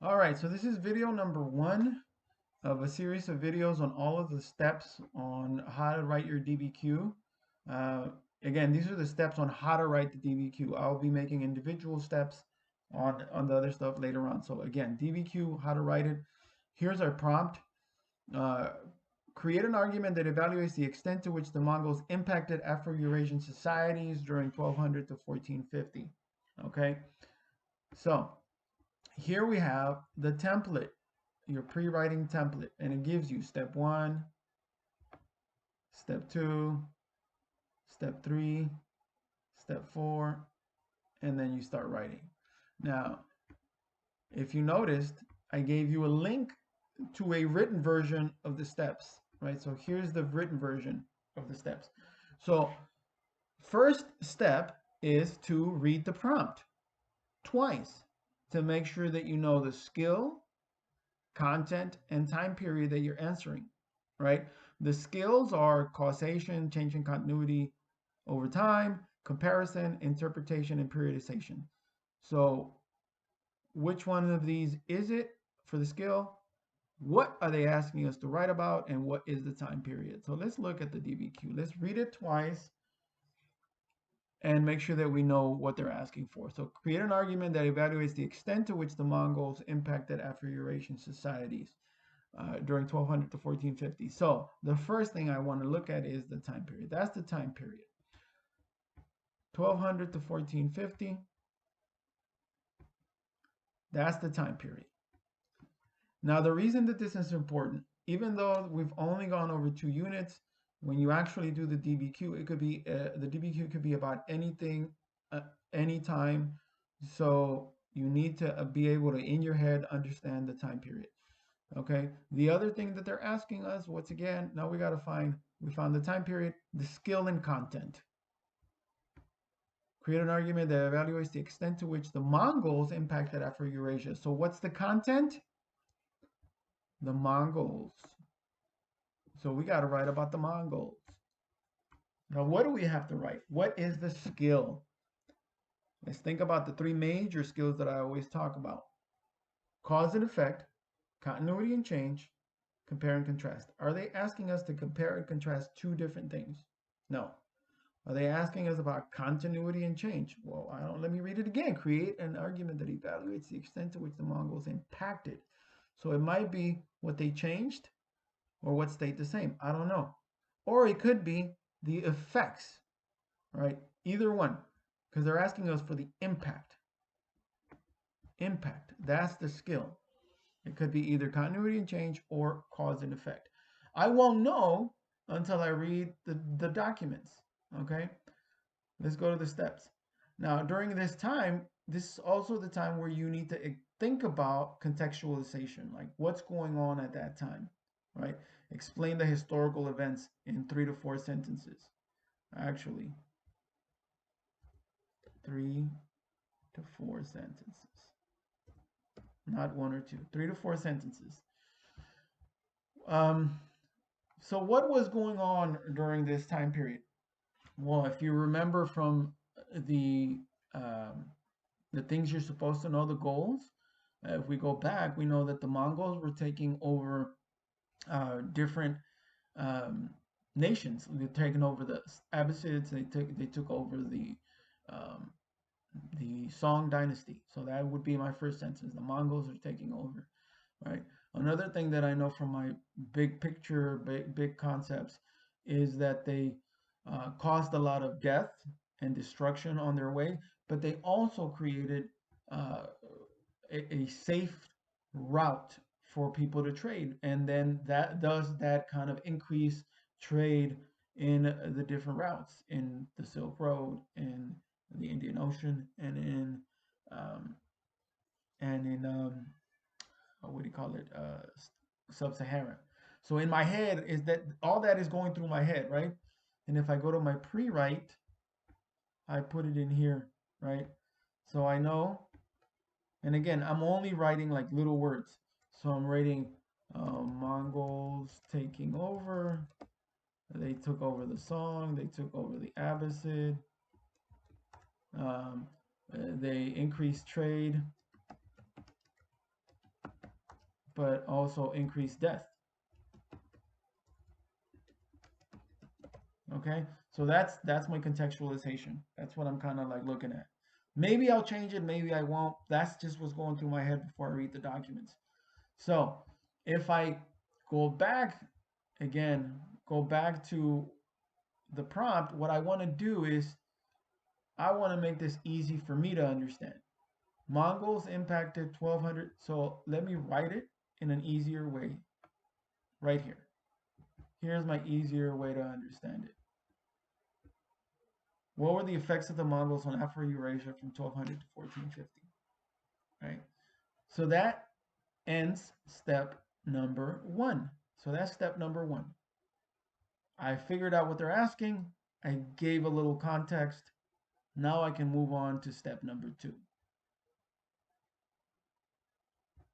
All right, so this is video number 1 of a series of videos on all of the steps on how to write your DBQ. Uh, Again, these are the steps on how to write the DBQ. I'll be making individual steps on the other stuff later on. So again, DBQ, how to write it. Here's our prompt. Uh, Create an argument that evaluates the extent to which the Mongols impacted Afro-Eurasian societies during 1200 to 1450. Okay, so here we have the template, your pre-writing template, and it gives you step 1, step 2, step 3, step 4, and then you start writing. Now, if you noticed, I gave you a link to a written version of the steps, right? So here's the written version of the steps. So first step is to read the prompt twice to make sure that you know the skill, content, and time period that you're answering, right? The skills are causation, change in continuity over time, comparison, interpretation, and periodization. So which one of these is it for the skill? What are they asking us to write about? And what is the time period? So let's look at the DBQ. Let's read it twice and make sure that we know what they're asking for. So create an argument that evaluates the extent to which the Mongols impacted Afro-Eurasian societies during 1200 to 1450. So the first thing I want to look at is the time period. That's the time period. 1200 to 1450. That's the time period. Now, the reason that this is important, even though we've only gone over 2 units, when you actually do the DBQ, it could be the DBQ could be about anything, anytime. So you need to be able to, in your head, understand the time period. Okay. The other thing that they're asking us, once again, now we found the time period, the skill and content. Create an argument that evaluates the extent to which the Mongols impacted Afro-Eurasia. So what's the content? The Mongols. So we got to write about the Mongols. Now, what do we have to write? What is the skill? Let's think about the 3 major skills that I always talk about. Cause and effect, continuity and change, compare and contrast. Are they asking us to compare and contrast 2 different things? No. Are they asking us about continuity and change? Well, let me read it again. Create an argument that evaluates the extent to which the Mongols impacted. So it might be what they changed or what stayed the same. I don't know. Or it could be the effects, right? Either one, because they're asking us for the impact. Impact, that's the skill. It could be either continuity and change or cause and effect. I won't know until I read the documents, okay? Let's go to the steps. Now, during this time, this is also the time where you need to think about contextualization, like what's going on at that time, right? Explain the historical events in 3 to 4 sentences. Actually, 3 to 4 sentences, not 1 or 2, 3 to 4 sentences. Um, so what was going on during this time period? Well, if you remember from the um, the things you're supposed to know, the goals. If we go back, we know that the Mongols were taking over different um, nations. They've taken over the Abbasids. They took over um, the Song dynasty. So that would be my first sentence. The Mongols are taking over, right? Another thing that I know from my big picture, big concepts, is that they caused a lot of death and destruction on their way, but they also created uh, a safe route for people to trade, and then that kind of increase trade in the different routes in the Silk Road, in the Indian Ocean, and um, in what do you call it, sub-Saharan. So in my head is that all that is going through my head, right? And if I go to my pre-write, I put it in here, right? So I know, and again, I'm only writing like little words. So I'm writing Mongols taking over. They took over the Song. They took over the Abbasid. They increased trade. but also increased death. Okay, so that's my contextualization. That's what I'm kind of like looking at. Maybe I'll change it, maybe I won't. That's just what's going through my head before I read the documents. So if I go back again, go back to the prompt, what I want to do is I want to make this easy for me to understand. Mongols impacted 1200. So let me write it in an easier way right here. Here's my easier way to understand it. What were the effects of the Mongols on Afro-Eurasia from 1200 to 1450? Right? So that ends step number 1. So that's step number 1. I figured out what they're asking. I gave a little context. Now I can move on to step number 2.